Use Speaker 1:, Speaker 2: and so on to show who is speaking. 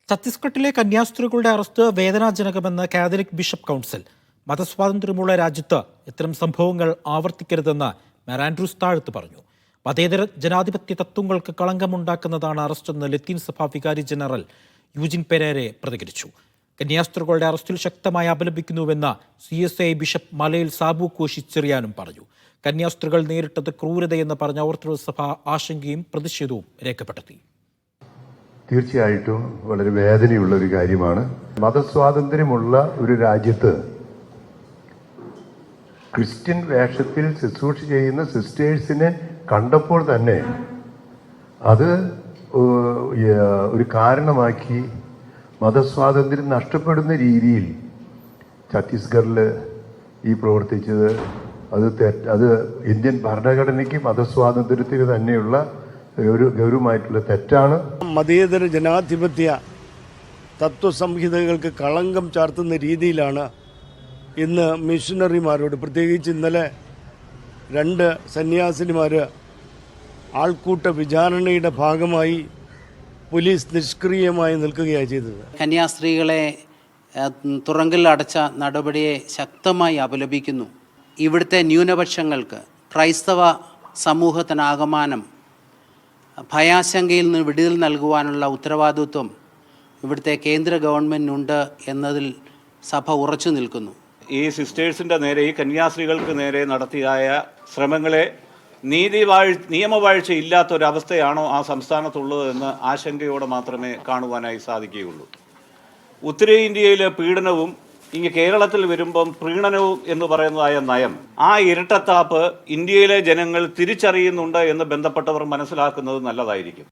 Speaker 1: ഛത്തീസ്ഗഡിലെ കന്യാസ്ത്രീകളുടെ arrest വേദനാജനകമെന്ന് Catholic bishop council. മതസ്വാതന്ത്ര്യമുള്ള രാജ്യത്ത് ഇത്തരം സംഭവങ്ങൾ ആവർത്തിക്കരുതെന്ന് മാർ ആൻഡ്രൂസ് താഴത്ത് പറഞ്ഞു. മതേതര ജനാധിപത്യ തത്വങ്ങൾക്ക് കളങ്കമുണ്ടാക്കുന്നതാണ് അറസ്റ്റെന്ന് ലത്തീൻ സഭ വികാരി ജനറൽ യൂജിൻ പെരേരെ പ്രതികരിച്ചു. കന്യാസ്ത്രീകളുടെ അറസ്റ്റിൽ ശക്തമായി അപലപിക്കുന്നുവെന്ന് CSI ബിഷപ്പ് മലയിൽ സാബു കോശി ചെറിയാനും പറഞ്ഞു. കന്യാസ്ത്രീകൾ നേരിട്ടത് ക്രൂരതയെന്ന് പറഞ്ഞ ഓർത്തഡോക്സ് സഭ ആശങ്കയും പ്രതിഷേധവും രേഖപ്പെടുത്തി.
Speaker 2: തീർച്ചയായിട്ടും വളരെ വേദനയുള്ള ഒരു കാര്യമാണ്. മതസ്വാതന്ത്ര്യമുള്ള ഒരു രാജ്യത്ത് ക്രിസ്ത്യൻ വേഷത്തിൽ ശുശ്രൂഷ ചെയ്യുന്ന സിസ്റ്റേഴ്സിനെ കണ്ടപ്പോൾ തന്നെ അത് ഒരു കാരണമാക്കി മതസ്വാതന്ത്ര്യം നഷ്ടപ്പെടുന്ന രീതിയിൽ ഛത്തീസ്ഗഡിൽ ഈ പ്രവർത്തിച്ചത് അത് ഇന്ത്യൻ ഭരണഘടനയ്ക്ക് മതസ്വാതന്ത്ര്യത്തിന് തന്നെയുള്ള ഒരു ഗൗരവമായിട്ടുള്ള തെറ്റാണ്.
Speaker 3: മതേതര ജനാധിപത്യ തത്വസംഹിതകൾക്ക് കളങ്കം ചാർത്തുന്ന രീതിയിലാണ് ഇന്ന് മിഷണറിമാരോട്, പ്രത്യേകിച്ച് ഇന്നലെ 2 സന്യാസിനിമാർ ആൾക്കൂട്ട വിചാരണയുടെ ഭാഗമായി പോലീസ് നിഷ്ക്രിയമായി നിൽക്കുകയാണ് ചെയ്തത്.
Speaker 4: കന്യാസ്ത്രീകളെ തുറങ്കിൽ അടച്ച നടപടിയെ ശക്തമായി അപലപിക്കുന്നു. ഇവിടുത്തെ ന്യൂനപക്ഷങ്ങൾക്ക്, ക്രൈസ്തവ സമൂഹത്തിനാകമാനം ഭയാശങ്കയിൽ നിന്ന് വിടുതൽ നൽകുവാനുള്ള ഉത്തരവാദിത്വം ഇവിടുത്തെ കേന്ദ്ര ഗവൺമെൻറ്റിനുണ്ട് എന്നതിൽ സഭ ഉറച്ചു നിൽക്കുന്നു.
Speaker 5: ഈ സിസ്റ്റേഴ്സിൻ്റെ നേരെ, ഈ കന്യാസ്ത്രീകൾക്ക് നേരെ നടത്തിയായ ശ്രമങ്ങളെ നിയമവാഴ്ച ഇല്ലാത്തൊരവസ്ഥയാണോ ആ സംസ്ഥാനത്തുള്ളതെന്ന് ആശങ്കയോടെ മാത്രമേ കാണുവാനായി സാധിക്കുകയുള്ളൂ. ഉത്തരേന്ത്യയിലെ പീഡനവും ഇങ്ങ് കേരളത്തിൽ വരുമ്പം പ്രീണനവും എന്ന് പറയുന്നതായ നയം, ആ ഇരട്ടത്താപ്പ് ഇന്ത്യയിലെ ജനങ്ങൾ തിരിച്ചറിയുന്നുണ്ട് എന്ന് ബന്ധപ്പെട്ടവർ മനസ്സിലാക്കുന്നത് നല്ലതായിരിക്കും.